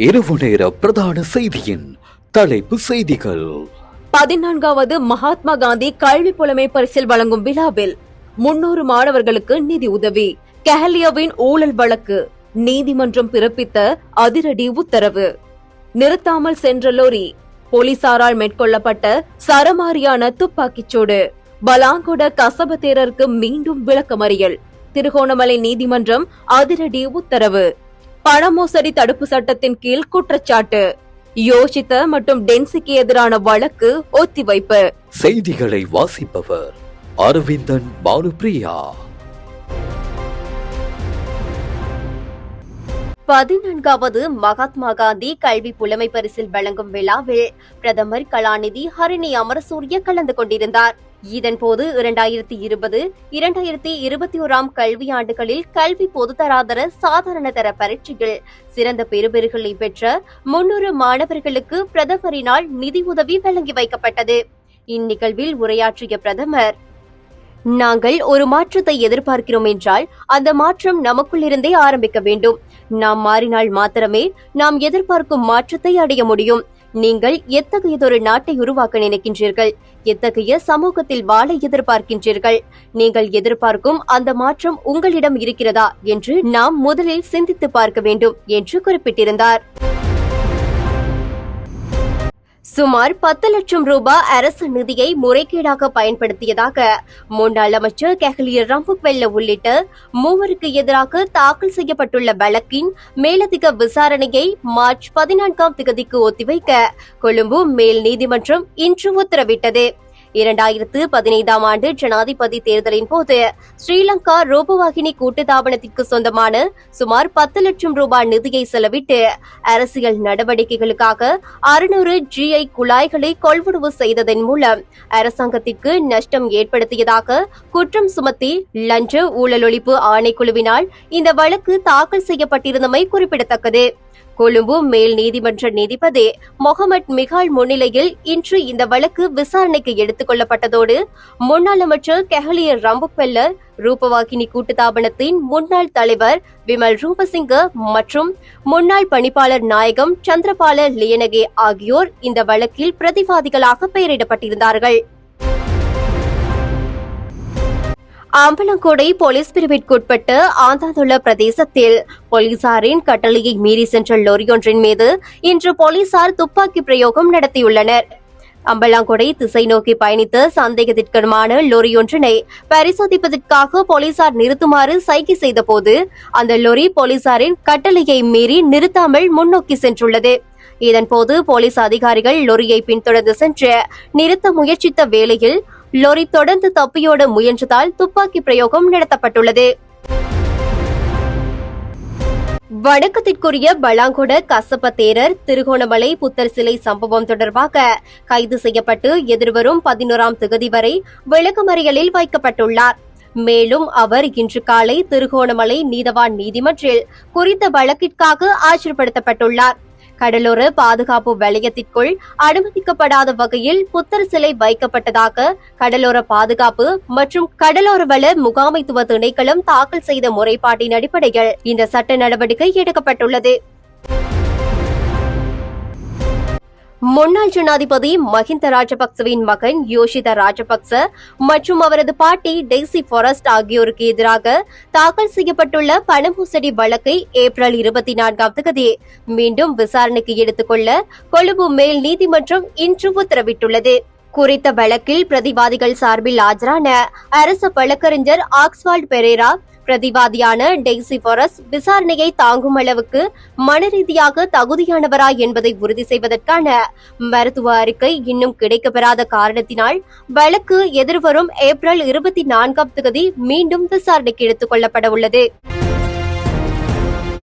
இரவு நேர பிரதான செய்தியின் தலைப்பு செய்திகள். 14வது மகாத்மா காந்தி கல்வி புலமை பரிசில் வழங்கும் விழாவில் 300 மாணவர்களுக்கு நிதி உதவி. கெஹலியாவின் ஊழல் வழக்கு, நீதிமன்றம் பிறப்பித்த அதிரடி உத்தரவு. நிறுத்தாமல் சென்ற லோரி, போலீசாரால் மேற்கொள்ளப்பட்ட சரமாரியான துப்பாக்கிச்சூடு. பலாங்கொட கசபதேரருக்கு மீண்டும் விளக்கமறியல். திருகோணமலை நீதிமன்றம் அதிரடி உத்தரவு. பண மோசடி தடுப்பு சட்டத்தின் கீழ் குற்றச்சாட்டு. யோசித்த மற்றும் டென்சிக்கு எதிரான வழக்கு ஒத்திவைப்பு. செய்திகளை வாசிப்பவர் அரவிந்தன் பாலுபிரியா. 14வது மகாத்மா காந்தி கல்வி புலமை பரிசில் வழங்கும் விழாவில் பிரதமர் கலாநிதி ஹரிணி அமரசூரிய கலந்து கொண்டிருந்தார். இதன்போது 2020-2021 கல்வியாண்டுகளில் கல்வி பொதுத்தராதர சாதாரண தர பரீட்சையில் சிறந்த பெறுபேறுகளை பெற்ற 300 மாணவர்களுக்கு பிரதமரினால் நிதி உதவி வழங்கி வைக்கப்பட்டது. இந்நிகழ்வில் உரையாற்றிய பிரதமர், நாங்கள் ஒரு மாற்றத்தை எதிர்பார்க்கிறோம் என்றால் அந்த மாற்றம் நமக்குள் இருந்தே ஆரம்பிக்க வேண்டும். நாம் மாறினால் மாத்திரமே நாம் எதிர்பார்க்கும் மாற்றத்தை அடைய முடியும். நீங்கள் எத்தகையதொரு நாட்டை உருவாக்க நினைக்கின்றீர்கள்? எத்தகைய சமூகத்தில் வாழ எதிர்பார்க்கின்றீர்கள்? நீங்கள் எதிர்பார்க்கும் அந்த மாற்றம் உங்களிடம் இருக்கிறதா என்று நாம் முதலில் சிந்தித்து பார்க்க வேண்டும் என்று குறிப்பிட்டிருந்தார். சுமார் 10 லட்சம் ரூபாய் அரசு நிதியை முறைகேடாக பயன்படுத்தியதாக முன்னாள் அமைச்சர் கெஹலிய ரம்புக்வெல்ல உள்ளிட்ட 3 எதிராக தாக்கல் செய்யப்பட்டுள்ள வழக்கின் மேலதிக விசாரணையை மார்ச் 14 ஒத்திவைக்க கொழும்பு மேல் நீதிமன்றம் இன்று உத்தரவிட்டது. 2015 ஆண்டு ஜனாதிபதி தேர்தலின் போது ஸ்ரீலங்கா ரூபவாகினி கூட்டுத்தாபனத்திற்கு சொந்தமான சுமார் 10 லட்சம் ரூபாய் நிதியை செலவிட்டு அரசியல் நடவடிக்கைகளுக்காக 600 GI குழாய்களை கொள்வனவு செய்ததன் மூலம் அரசாங்கத்திற்கு நஷ்டம் ஏற்படுத்தியதாக குற்றம் சுமத்தி லஞ்ச ஊழல் ஒழிப்பு ஆணைக்குழுவினால் இந்த வழக்கு தாக்கல் செய்யப்பட்டிருந்தமை குறிப்பிடத்தக்கது. கொழும்பு மேல் நீதிமன்ற நீதிபதி மொஹமட் மிகால் முன்னிலையில் இன்று இந்த வழக்கு விசாரணைக்கு எடுத்துக் கொள்ளப்பட்டதோடு முன்னாள் அமைச்சர் கெஹலிய ரம்புக்வெல்ல, ரூபவாகினி கூட்டுத்தாபனத்தின் முன்னாள் தலைவர் விமல் ரூபசிங்க மற்றும் முன்னாள் பணிப்பாளர் நாயகம் சந்திரபால லியனகே ஆகியோர் இந்த வழக்கில் பிரதிவாதிகளாக பெயரிடப்பட்டிருந்தார்கள். அம்பலங்கோடை போலீஸ் பிரிவிற்குட்பட்ட ஆந்தாந்துள்ள பிரதேசத்தில் போலீசாரின் கட்டளையை மீறி சென்ற லொரியொன்றின் மீது இன்று போலீசார் துப்பாக்கி பிரயோகம் நடத்தியுள்ளனர். அம்பலாங்கொடை திசை நோக்கி பயணித்த சந்தேகத்திற்கமான லொரியொன்றினை பரிசோதிப்பதற்காக போலீசார் நிறுத்துமாறு சைகை செய்த போது அந்த லொரி போலீசாரின் கட்டளையை மீறி நிறுத்தாமல் முன்னோக்கி சென்றுள்ளது. இதன்போது போலீஸ் அதிகாரிகள் லொரியை பின்தொடர்ந்து சென்று நிறுத்த முயற்சித்த வேளையில் லொரி தொடர்ந்து தப்பியோட முயன்றதால் துப்பாக்கி பிரயோகம் நடத்தப்பட்டுள்ளது. வணக்கத்திற்குரிய பலாங்கொட கசபதேரர் திருகோணமலை புத்தர் சிலை சம்பவம் தொடர்பாக கைது செய்யப்பட்டு எதிர்வரும் 11ஆம் தேதி வரை விளக்கமறியலில் வைக்கப்பட்டுள்ளார். மேலும் அவர் இன்று காலை திருகோணமலை நீதவான் நீதிமன்றில் குறித்த வழக்கிற்காக ஆஜர்படுத்தப்பட்டுள்ளார். கடலோர பாதுகாப்பு வலயத்திற்குள் அனுமதிக்கப்படாத வகையில் புத்தர் சிலை வைக்கப்பட்டதாக கடலோர பாதுகாப்பு மற்றும் கடலோர வள முகாமைத்துவ திணைக்களம் தாக்கல் செய்த முறைப்பாட்டின் அடிப்படையில் இந்த சட்ட நடவடிக்கை எடுக்கப்பட்டுள்ளது. முன்னாள் ஜனாதிபதி மஹிந்த ராஜபக்சவின் மகன் யோஷித ராஜபக்ச மற்றும் அவரது பாட்டி டெய்சி ஃபாரஸ்ட் ஆகியோருக்கு எதிராக தாக்கல் செய்யப்பட்டுள்ள பண மோசடி வழக்கை ஏப்ரல் 24 மீண்டும் விசாரணைக்கு எடுத்துக்கொள்ள கொழும்பு மேல் நீதிமன்றம் இன்று உத்தரவிட்டுள்ளது. குறித்த வழக்கில் பிரதிவாதிகள் சார்பில் ஆஜரான அரச வழக்கறிஞர் ஆக்ஸ்வால்ட் பெரேரா, பிரதிவாதியான டெய்சி ஃபாரஸ்ட் விசாரணையை தாங்கும் அளவுக்கு மனரீதியாக தகுதியானவரா என்பதை உறுதி செய்வதற்கான மருத்துவ அறிக்கை இன்னும் கிடைக்கப்பெறாத காரணத்தினால் வழக்கு எதிர்வரும் ஏப்ரல் 24 மீண்டும் விசாரணைக்கு எடுத்துக் கொள்ளப்பட உள்ளது.